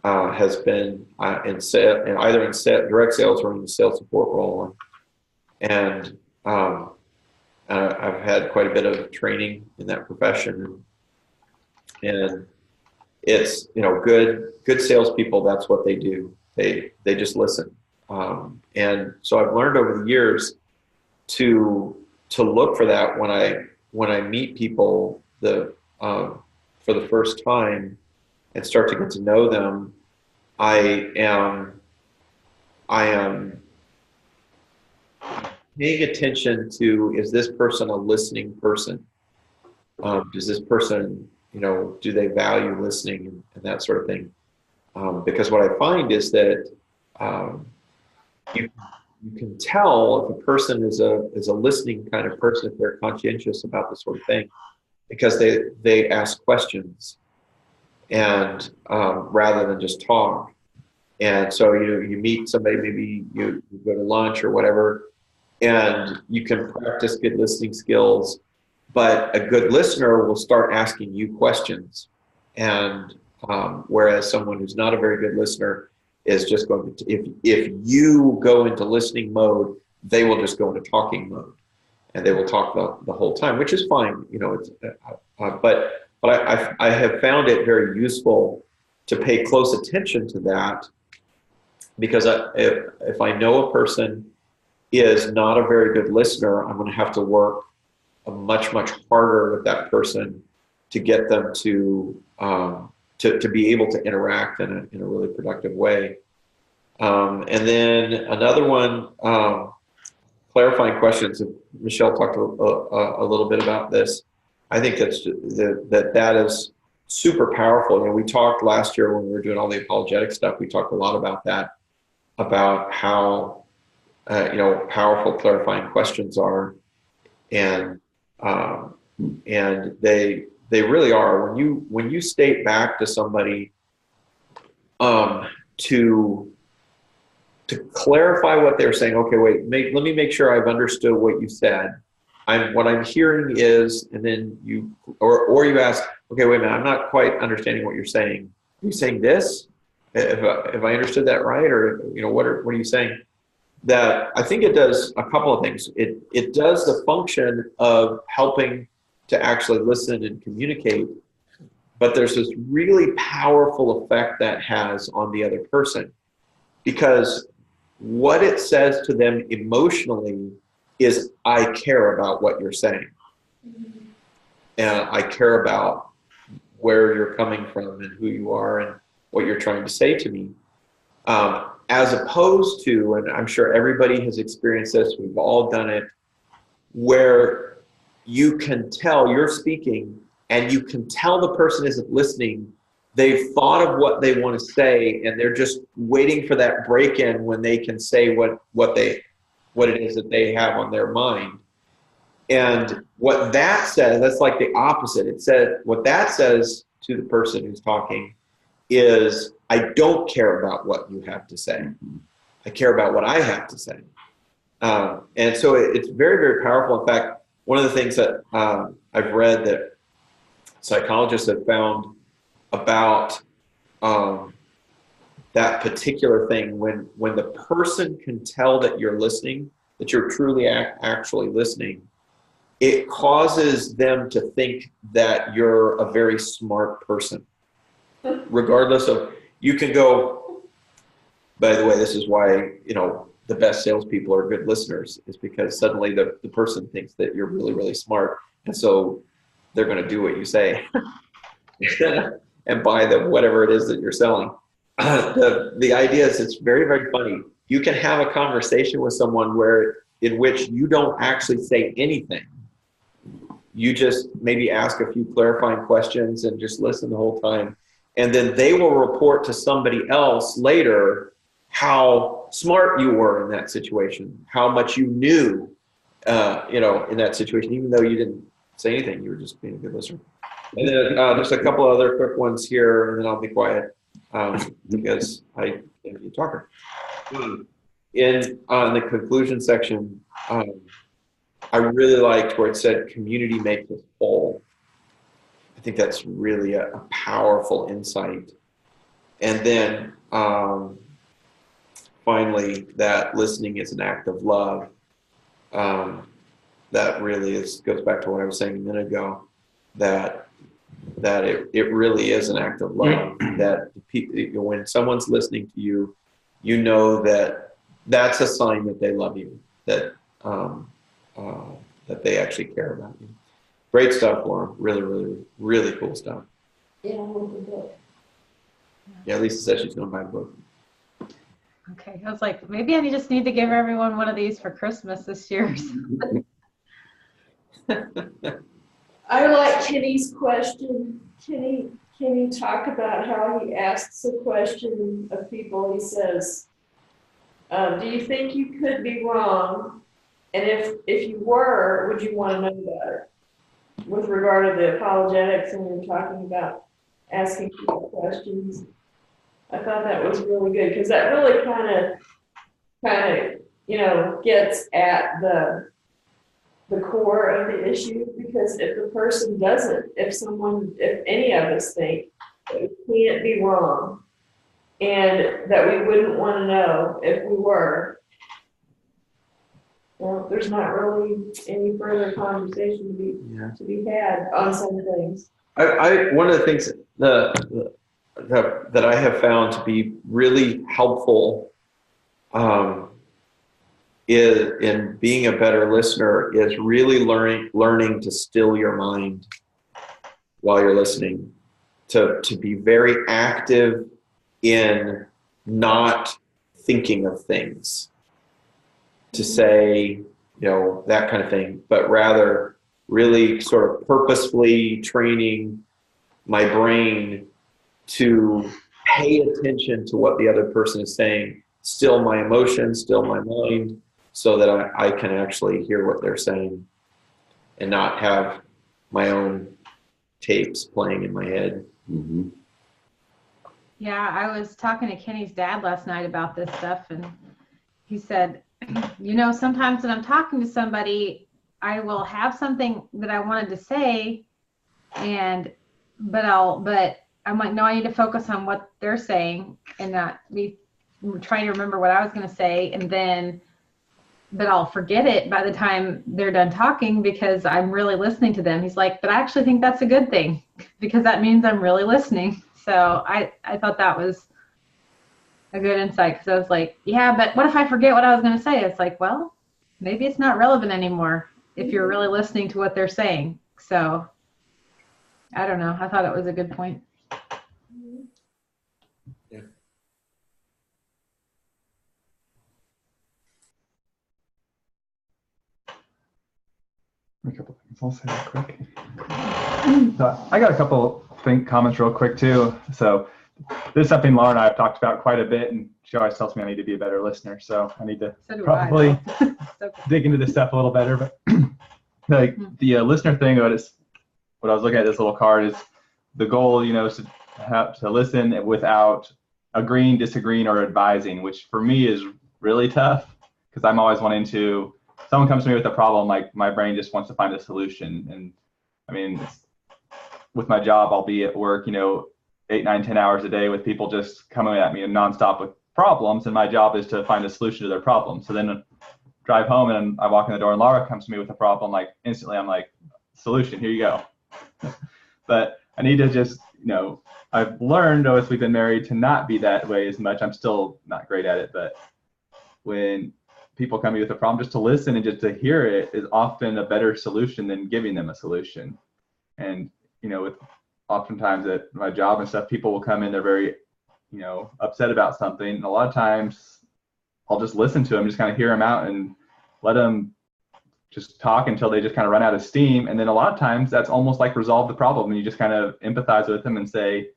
[SPEAKER 5] has been in sales, and either in direct sales or in the sales support role. And I've had quite a bit of training in that profession. And it's, good salespeople, that's what they do. They just listen. And so I've learned over the years to look for that when I meet people for the first time and start to get to know them. I am paying attention to, is this person a listening person? Does this person, do they value listening and that sort of thing? Because what I find is that you can tell if a person is a listening kind of person, if they're conscientious about this sort of thing, because they ask questions and rather than just talk. And so you meet somebody, maybe you go to lunch or whatever, and you can practice good listening skills. But a good listener will start asking you questions, and whereas someone who's not a very good listener is just going to, if you go into listening mode, they will just go into talking mode, and they will talk the whole time, which is fine, but I have found it very useful to pay close attention to that, because if I know a person is not a very good listener, I'm going to have to work much harder with that person to get them to be able to interact in a really productive way. And then another one, clarifying questions. Michelle talked a little bit about this. I think that is super powerful. We talked last year when we were doing all the apologetic stuff. We talked a lot about that, about how powerful clarifying questions are, and they really are. When you state back to somebody to clarify what they're saying. Okay, wait, let me make sure I've understood what you said. What I'm hearing is, and then you ask, okay, wait a minute, I'm not quite understanding what you're saying. Are you saying this? If I understood that right, or what are you saying? That I think it does a couple of things. It does the function of helping to actually listen and communicate, but there's this really powerful effect that has on the other person, because what it says to them emotionally is, I care about what you're saying, and I care about where you're coming from and who you are and what you're trying to say to me. As opposed to, and I'm sure everybody has experienced this, we've all done it, where you can tell you're speaking and you can tell the person isn't listening. They've thought of what they want to say, and they're just waiting for that break-in when they can say what it is that they have on their mind. And what that says, that's like the opposite. It said, what that says to the person who's talking is, I don't care about what you have to say. I care about what I have to say. And so it's very, very powerful. In fact, one of the things that I've read that psychologists have found about that particular thing, when the person can tell that you're listening, that you're truly actually listening, it causes them to think that you're a very smart person. Regardless of, you can go, by the way, this is why, the best salespeople are good listeners, is because suddenly the person thinks that you're really, really smart. And so they're going to do what you say and buy whatever it is that you're selling. The idea is, it's very, very funny. You can have a conversation with someone in which you don't actually say anything. You just maybe ask a few clarifying questions and just listen the whole time. And then they will report to somebody else later how smart you were in that situation, how much you knew, in that situation, even though you didn't say anything, you were just being a good listener. And then just a couple other quick ones here, and then I'll be quiet, because I am a talker. In the conclusion section, I really liked where it said, community makes us whole. I think that's really a powerful insight. And then finally, that listening is an act of love. That really goes back to what I was saying a minute ago, that that it really is an act of love. That when someone's listening to you, you know that that's a sign that they love you, that that they actually care about you. Great stuff, Lauren. Really, really, really cool stuff.
[SPEAKER 10] Yeah, with the book.
[SPEAKER 5] Yeah, Lisa said she's going to buy the book.
[SPEAKER 2] Okay, I was like, maybe I just need to give everyone one of these for Christmas this year.
[SPEAKER 10] I like Kenny's question. Kenny talked about how he asks a question of people. He says, do you think you could be wrong? And if you were, would you want to know better? With regard to the apologetics, and we were talking about asking people questions. I thought that was really good because that really kind of gets at the core of the issue. Because if the person doesn't, if any of us think that we can't be wrong and that we wouldn't want to know if we were, well, there's not really any further conversation to be had on some things.
[SPEAKER 5] One of the things that I have found to be really helpful is in being a better listener is really learning to still your mind while you're listening, to be very active in not thinking of things, to say, that kind of thing, but rather really sort of purposefully training my brain to pay attention to what the other person is saying, still my emotions, still my mind, so that I can actually hear what they're saying and not have my own tapes playing in my head.
[SPEAKER 4] Mm-hmm.
[SPEAKER 2] Yeah, I was talking to Kenny's dad last night about this stuff, and he said, sometimes when I'm talking to somebody, I will have something that I wanted to say, but I'm like, no, I need to focus on what they're saying and not be trying to remember what I was going to say, but I'll forget it by the time they're done talking because I'm really listening to them. He's like, but I actually think that's a good thing because that means I'm really listening. So I thought that was a good insight because I was like, yeah, but what if I forget what I was going to say? It's like, well, maybe it's not relevant anymore if you're really listening to what they're saying. So I don't know. I thought it was a good point.
[SPEAKER 5] Yeah.
[SPEAKER 3] A couple things I'll say real quick. So I got a couple comments real quick too. So this is something Laura and I have talked about quite a bit, and she always tells me I need to be a better listener. So I need to probably dig into this stuff a little better. But the listener thing, what I was looking at this little card is the goal, is to have to listen without agreeing, disagreeing, or advising, which for me is really tough because I'm always wanting to. Someone comes to me with a problem, like my brain just wants to find a solution. And I mean, with my job, I'll be at work, 8, 9, 10 hours a day with people just coming at me nonstop with problems. And my job is to find a solution to their problem. So then drive home and I walk in the door and Laura comes to me with a problem, like instantly I'm like, solution, here you go. But I need to just, I've learned as we've been married to not be that way as much. I'm still not great at it, but when people come to me with a problem, just to listen and just to hear it is often a better solution than giving them a solution. And, with oftentimes at my job and stuff, people will come in, they're very, upset about something. And a lot of times I'll just listen to them, just kind of hear them out and let them just talk until they just kind of run out of steam. And then a lot of times that's almost like resolve the problem. And you just kind of empathize with them and say,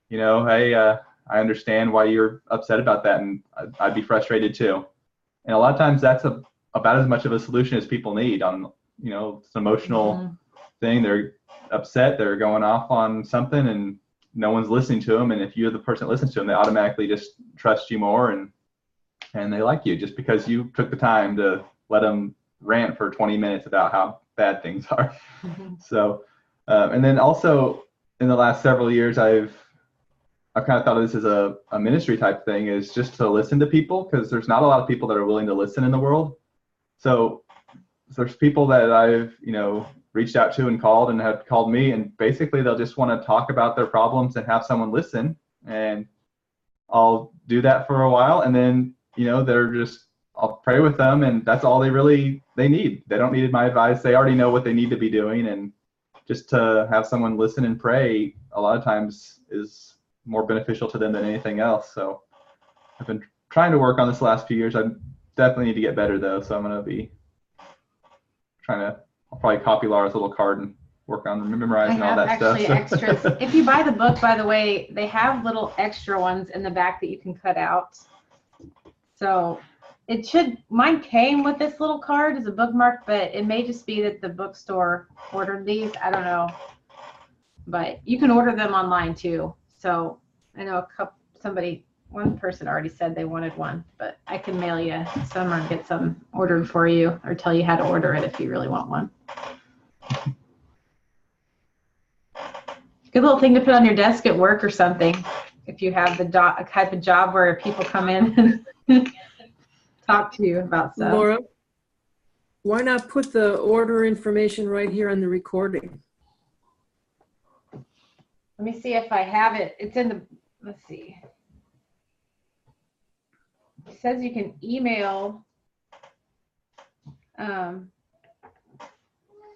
[SPEAKER 3] hey, I understand why you're upset about that. And I'd be frustrated too. And a lot of times that's about as much of a solution as people need on, some emotional thing. They're upset, they're going off on something and no one's listening to them. And if you're the person that listens to them, they automatically just trust you more and they like you just because you took the time to let them rant for 20 minutes about how bad things are. So, and then also in the last several years, I've kind of thought of this as a ministry type thing, is just to listen to people, because there's not a lot of people that are willing to listen in the world. So there's people that I've, reached out to and called and have called me, and basically they'll just want to talk about their problems and have someone listen, and I'll do that for a while, and then I'll pray with them, and that's all they need. They don't need my advice. They already know what they need to be doing, and just to have someone listen and pray a lot of times is more beneficial to them than anything else. So I've been trying to work on this last few years. I definitely need to get better though, so I'm going to be I'll probably copy Laura's little card and work on memorizing all that stuff.
[SPEAKER 2] I have actually extras. If you buy the book, by the way, they have little extra ones in the back that you can cut out. So mine came with this little card as a bookmark, but it may just be that the bookstore ordered these. I don't know. But you can order them online too. So I know one person already said they wanted one, but I can mail you some or get some ordered for you or tell you how to order it if you really want one. Good little thing to put on your desk at work or something if you have the type of job where people come in and talk to you about stuff.
[SPEAKER 10] Laura, why not put the order information right here on the recording?
[SPEAKER 2] Let me see if I have it. It's in the, let's see. It says you can email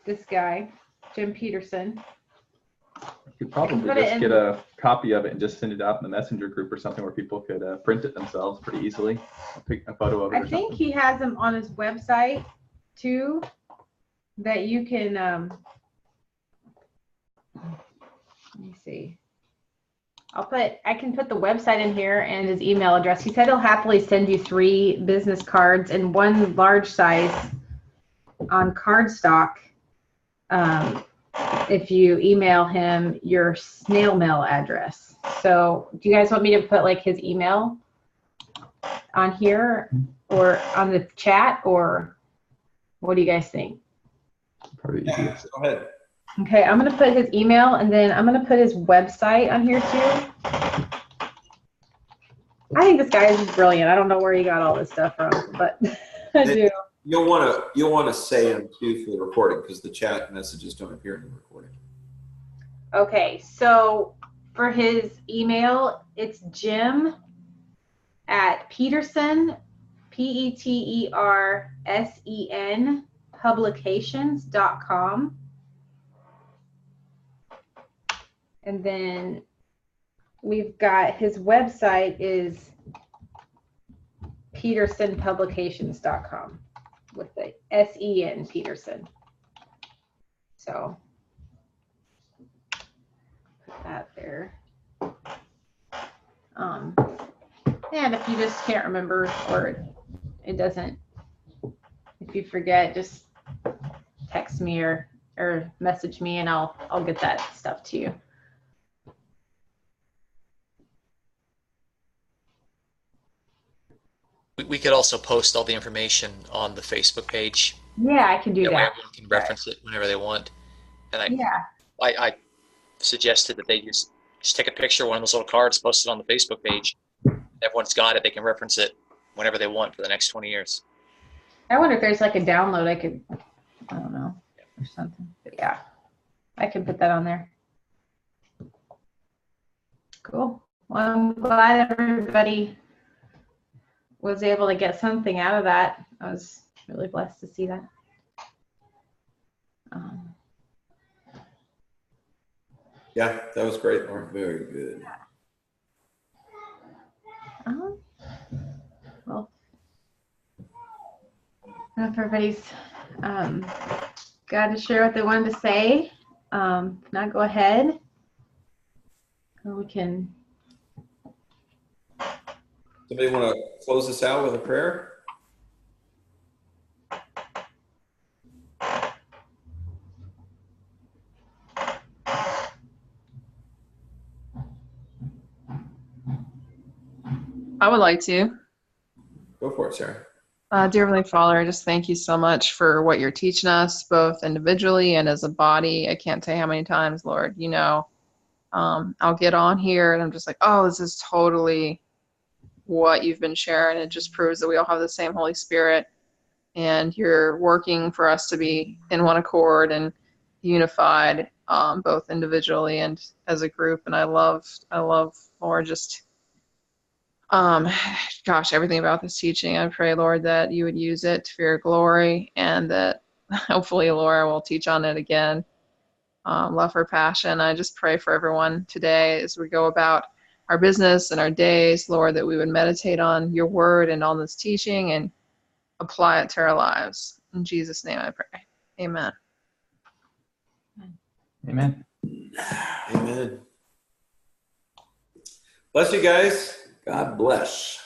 [SPEAKER 2] this guy, Jim Peterson.
[SPEAKER 3] You could probably just get a copy of it and just send it out in the messenger group or something where people could print it themselves pretty easily. Pick a photo of it.
[SPEAKER 2] I think he has them on his website too, that you can, let me see. I can put the website in here and his email address. He said he'll happily send you 3 business cards and 1 large size on cardstock if you email him your snail mail address. So do you guys want me to put like his email on here or on the chat, or what do you guys think?
[SPEAKER 3] Probably easiest.
[SPEAKER 5] Go ahead.
[SPEAKER 2] Okay, I'm going to put his email, and then I'm going to put his website on here too. I think this guy is brilliant. I don't know where he got all this stuff from, but I do.
[SPEAKER 5] You'll want to say them too for the recording, because the chat messages don't appear in the recording.
[SPEAKER 2] Okay, so for his email, it's Jim at Peterson, PETERSEN publications.com. And then we've got his website is petersonpublications.com with the SEN Peterson. So put that there. And if you just can't remember or it doesn't, if you forget, just text me or message me and I'll get that stuff to you.
[SPEAKER 1] We could also post all the information on the Facebook page.
[SPEAKER 2] Yeah, I can do
[SPEAKER 1] That way
[SPEAKER 2] that.
[SPEAKER 1] everyone can reference it whenever they want. And
[SPEAKER 2] Yeah.
[SPEAKER 1] I suggested that they just take a picture of one of those little cards, post it on the Facebook page. Everyone's got it. They can reference it whenever they want for the next 20 years.
[SPEAKER 2] I wonder if there's like a download I don't know, or something. But yeah, I can put that on there. Cool. Well, I'm glad everybody was able to get something out of that. I was really blessed to see that.
[SPEAKER 5] Yeah, that was great, Lauren. Very good.
[SPEAKER 2] Well, if everybody's got to share what they wanted to say, if not, go ahead. We can.
[SPEAKER 5] Somebody want to close this out with a prayer?
[SPEAKER 6] I would like to.
[SPEAKER 5] Go for it, Sarah.
[SPEAKER 6] Dear Heavenly Father, I just thank you so much for what you're teaching us, both individually and as a body. I can't tell you how many times, Lord, I'll get on here and I'm just like, oh, this is totally what you've been sharing. It just proves that we all have the same Holy Spirit and you're working for us to be in one accord. And unified, both individually and as a group. And I love, Lord, just, gosh, everything about this teaching. I pray, Lord, that you would use it for your glory, and that hopefully, Laura will teach on it again. Love her passion. I just pray for everyone today as we go about our business and our days, Lord, that we would meditate on your word and on this teaching and apply it to our lives. In Jesus' name I pray. Amen.
[SPEAKER 3] Amen.
[SPEAKER 5] Amen. Bless you guys. God bless.